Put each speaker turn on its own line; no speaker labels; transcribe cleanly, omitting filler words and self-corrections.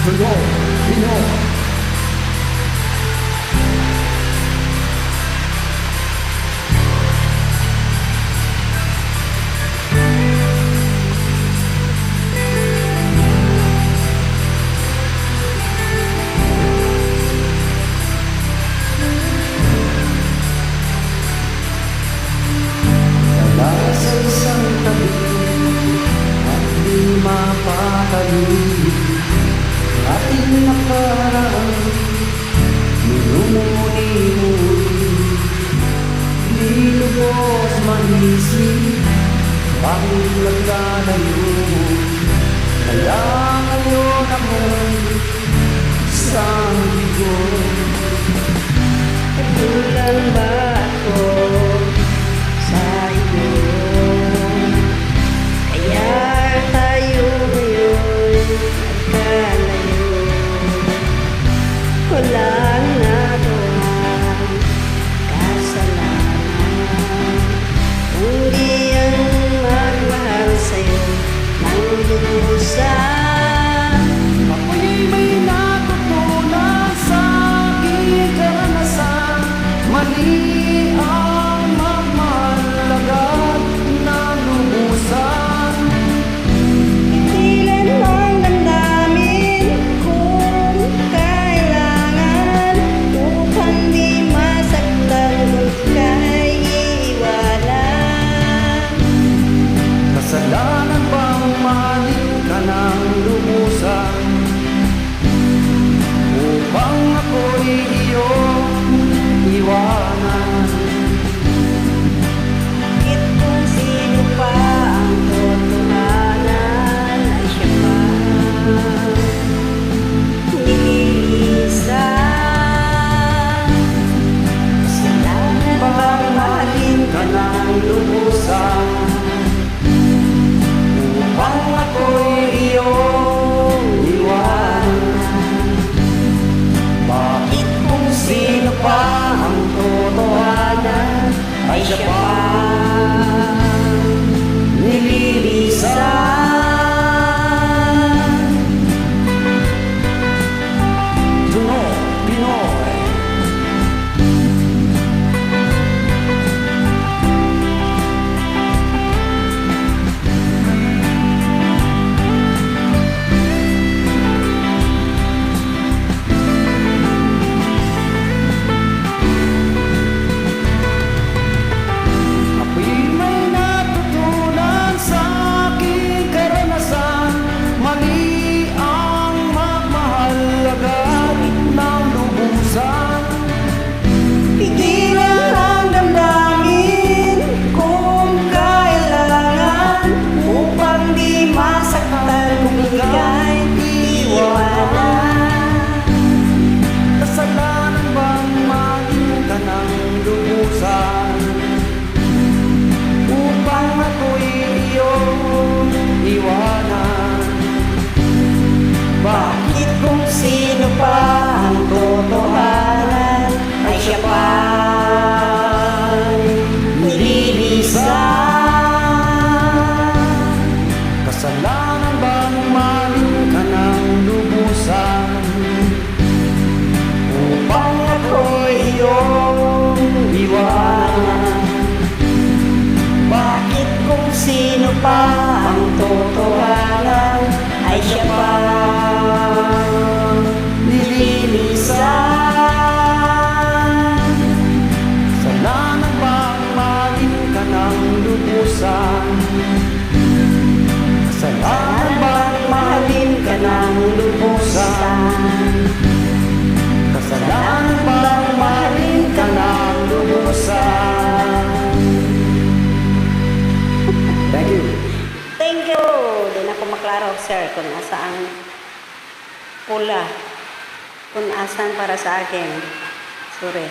Tuyo, Pino. Wala sa isang tabi at di mapakali ating nakaraan, minumuni-muni, di lubos manisip, bakit nagkalayo? Kaya ngayon ako'y isang bigo.
Kulang ba ako sa iyo? Kaya tayo ngayon nagkalayo. Walang nagawang kasalanan, kundi ang magmahal sa'yo ng lubusan.
Ako'y may natutunan sa aking karanasan, mali ang magmahalaga na lubusan.
Pigilan mo ang damdamin kung kailangan, upang di masaktan kung ka'y iiwanan.
Kasalanan bang mahalin ka ng lubusan, upang ako'y iyong iwanan?
Bakit kung sino pa ang totohanan ay siya pa nililisan? Kasalanan bang mahalin
Ka ng lubusan, upang ako'y iyong iwanan? Bakit kung sino pa ang totohanan ay siya pa nililisan? Tuno, Pinoy. Ako'y may natutunan sa aking karanasan, mali ang magmahalaga ng lubusan.
Pigilan ang damdamin kung kailangan, upang di masaktan kung ika'y iwanan.
Kasalanan bang mahalin ka ng lubusan, upang ako'y iyong iwanan?
Bakit kung sino pa ang totohanan ay siya pa nililisan?
Kasalanan bang mahalin ka ng lubusan, upang ako'y iyong iwanan?
Bakit kung sino pa ang totohanan ay siya pa nililisan?
Kasalanan bang mahalin ka ng lubusan, kasalanan bang mahalin ka ng lubusan, kasalanan bang mahalin ka ng lubusan? Thank you.
Thank you! Di na ko maklaro, sir, kung asaan pula, kung asan para sa akin. Sorry.